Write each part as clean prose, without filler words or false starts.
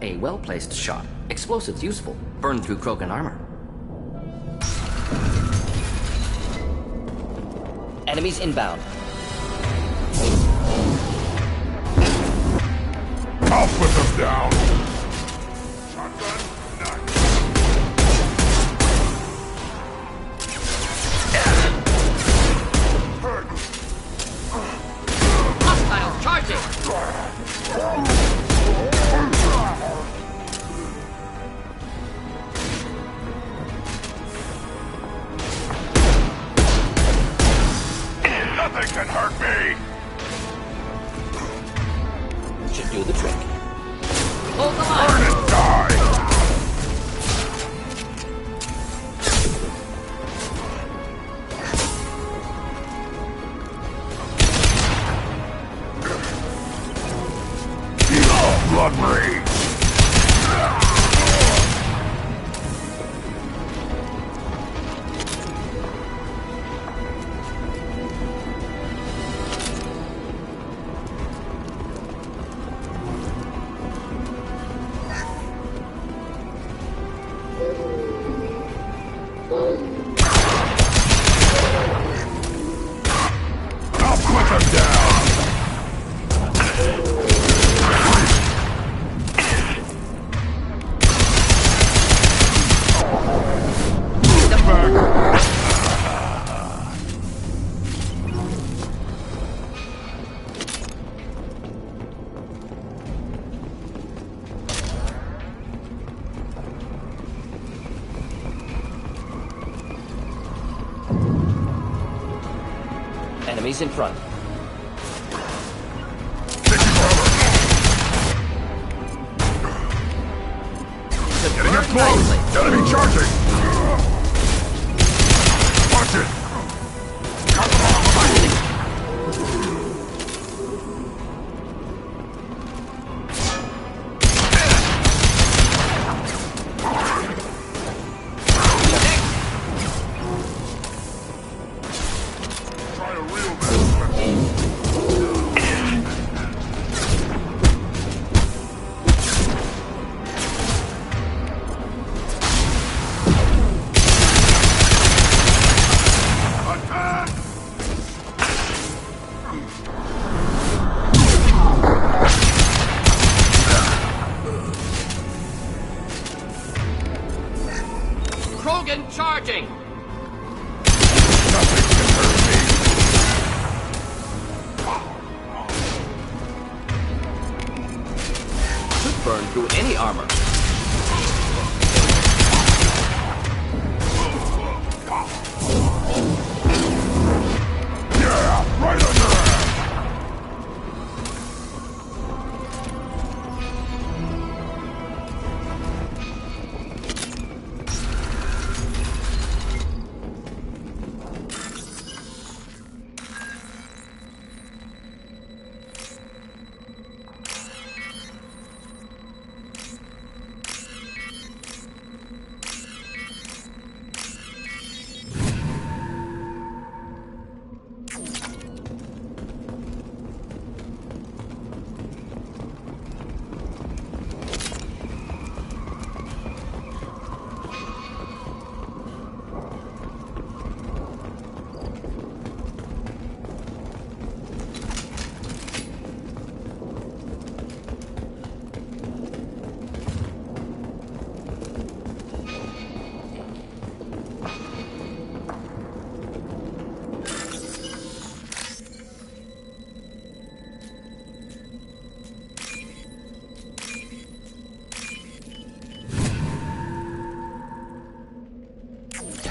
A well-placed shot. Explosives useful. Burn through Krogan armor. Enemies inbound. I'll put them down! Shotgun, nice. Hostiles charging! Nothing can hurt me! Should do the trick. Hold the line! Burn and die! Blood rage! I'll put them down! Enemies in front. Getting it close! Enemy charging! Watch it! Try to reel this. Attack! Krogan charging! Nothing can hurt me. Should burn through any armor. Yeah, right under it.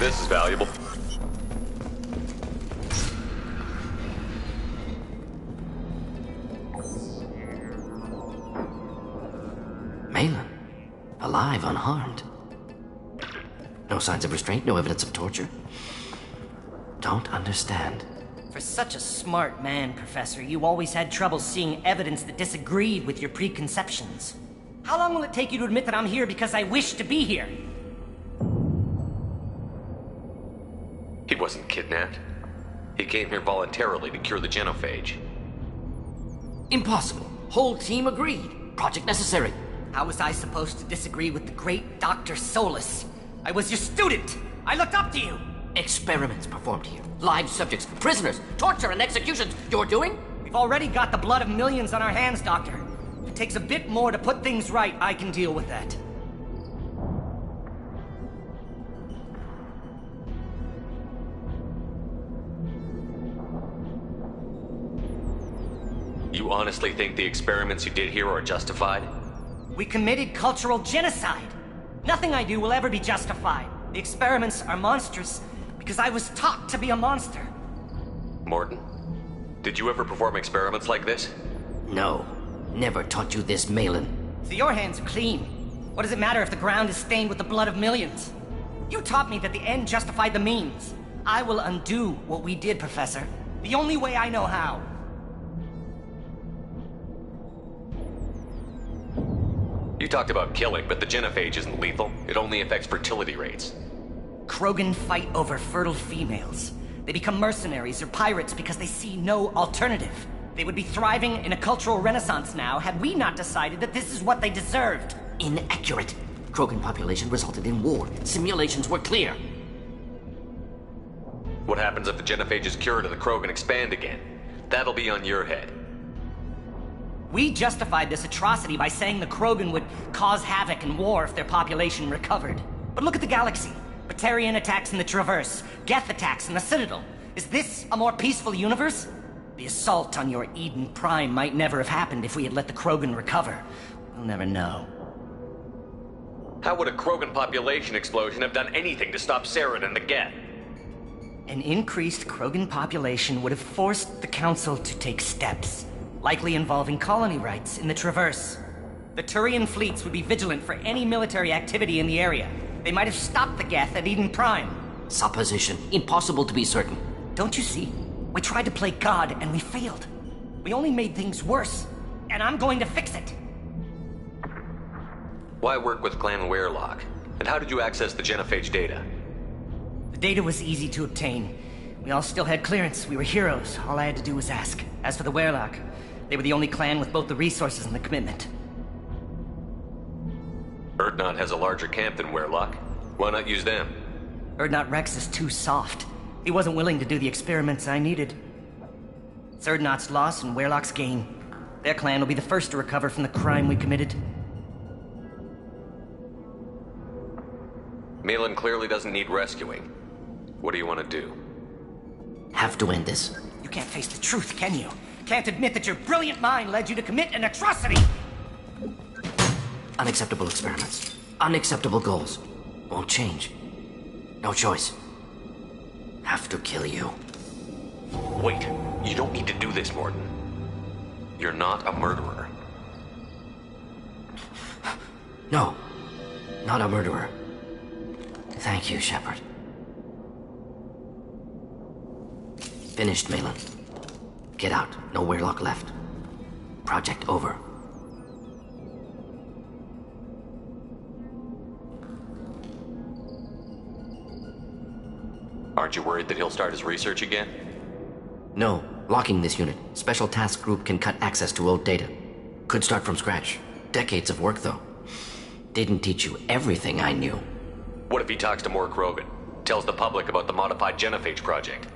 This is valuable. Malin. Alive, unharmed. No signs of restraint, no evidence of torture. Don't understand. For such a smart man, Professor, you always had trouble seeing evidence that disagreed with your preconceptions. How long will it take you to admit that I'm here because I wish to be here? He wasn't kidnapped. He came here voluntarily to cure the genophage. Impossible. Whole team agreed. Project necessary. How was I supposed to disagree with the great Dr. Solus? I was your student! I looked up to you! Experiments performed here. Live subjects, prisoners, torture and executions. You're doing? We've already got the blood of millions on our hands, Doctor. If it takes a bit more to put things right, I can deal with that. You honestly think the experiments you did here are justified? We committed cultural genocide. Nothing I do will ever be justified. The experiments are monstrous because I was taught to be a monster. Morton, did you ever perform experiments like this? No. Never taught you this, Malin. So your hands are clean. What does it matter if the ground is stained with the blood of millions? You taught me that the end justified the means. I will undo what we did, Professor. The only way I know how. You talked about killing, but the genophage isn't lethal. It only affects fertility rates. Krogan fight over fertile females. They become mercenaries or pirates because they see no alternative. They would be thriving in a cultural renaissance now had we not decided that this is what they deserved. Inaccurate. Krogan population resulted in war. Simulations were clear. What happens if the genophage is cured and the Krogan expand again? That'll be on your head. We justified this atrocity by saying the Krogan would cause havoc and war if their population recovered. But look at the galaxy. Batarian attacks in the Traverse, Geth attacks in the Citadel. Is this a more peaceful universe? The assault on your Eden Prime might never have happened if we had let the Krogan recover. We'll never know. How would a Krogan population explosion have done anything to stop Saren and the Geth? An increased Krogan population would have forced the Council to take steps, likely involving colony rights in the Traverse. The Turian fleets would be vigilant for any military activity in the area. They might have stopped the Geth at Eden Prime. Supposition. Impossible to be certain. Don't you see? We tried to play God and we failed. We only made things worse, and I'm going to fix it. Why work with Clan Weirlock? And how did you access the genophage data? The data was easy to obtain. We all still had clearance. We were heroes. All I had to do was ask. As for the Weirlock, they were the only clan with both the resources and the commitment. Erdnot has a larger camp than Weirlock. Why not use them? Erdnot Rex is too soft. He wasn't willing to do the experiments I needed. It's Erdnot's loss and Weirlock's gain. Their clan will be the first to recover from the crime we committed. Malin clearly doesn't need rescuing. What do you want to do? Have to end this. You can't face the truth, can you? Can't admit that your brilliant mind led you to commit an atrocity! Unacceptable experiments. Unacceptable goals. Won't change. No choice. Have to kill you. Wait, you don't need to do this, Morton. You're not a murderer. No. Not a murderer. Thank you, Shepard. Finished, Malin. Get out. No Weirlock left. Project over. Aren't you worried that he'll start his research again? No. Locking this unit. Special Task Group can cut access to old data. Could start from scratch. Decades of work, though. Didn't teach you everything I knew. What if he talks to more Krogan? Tells the public about the modified genophage project?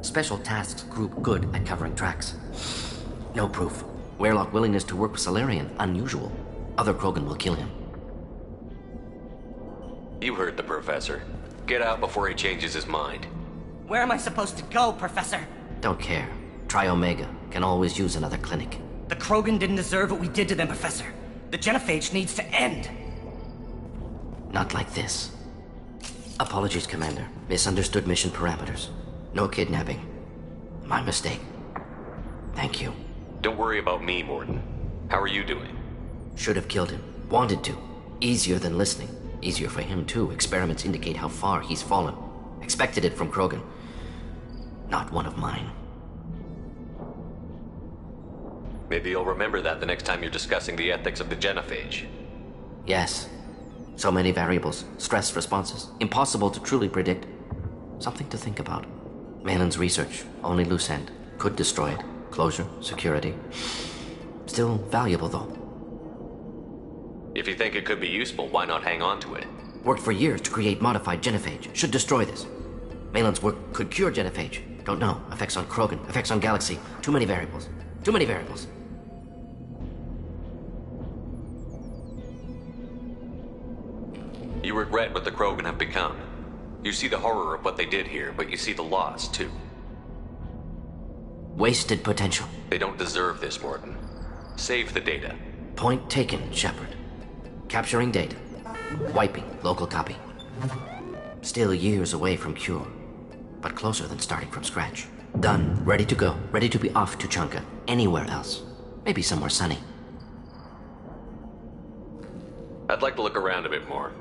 Special Tasks Group good at covering tracks. No proof. Weirlock willingness to work with Salarian, unusual. Other Krogan will kill him. You heard the professor. Get out before he changes his mind. Where am I supposed to go, Professor? Don't care. Try Omega. Can always use another clinic. The Krogan didn't deserve what we did to them, Professor. The genophage needs to end. Not like this. Apologies, Commander. Misunderstood mission parameters. No kidnapping. My mistake. Thank you. Don't worry about me, Morton. How are you doing? Should have killed him. Wanted to. Easier than listening. Easier for him, too. Experiments indicate how far he's fallen. Expected it from Krogan. Not one of mine. Maybe you'll remember that the next time you're discussing the ethics of the genophage. Yes. So many variables. Stress responses. Impossible to truly predict. Something to think about. Malin's research. Only loose end. Could destroy it. Closure. Security. Still valuable, though. If you think it could be useful, why not hang on to it? Worked for years to create modified genophage. Should destroy this. Malin's work could cure genophage. Don't know. Effects on Krogan, effects on Galaxy. Too many variables. Too many variables. You regret what the Krogan have become. You see the horror of what they did here, but you see the loss, too. Wasted potential. They don't deserve this, Morden. Save the data. Point taken, Shepard. Capturing data. Wiping local copy. Still years away from cure, but closer than starting from scratch. Done. Ready to go. Ready to be off to Chanka. Anywhere else. Maybe somewhere sunny. I'd like to look around a bit more.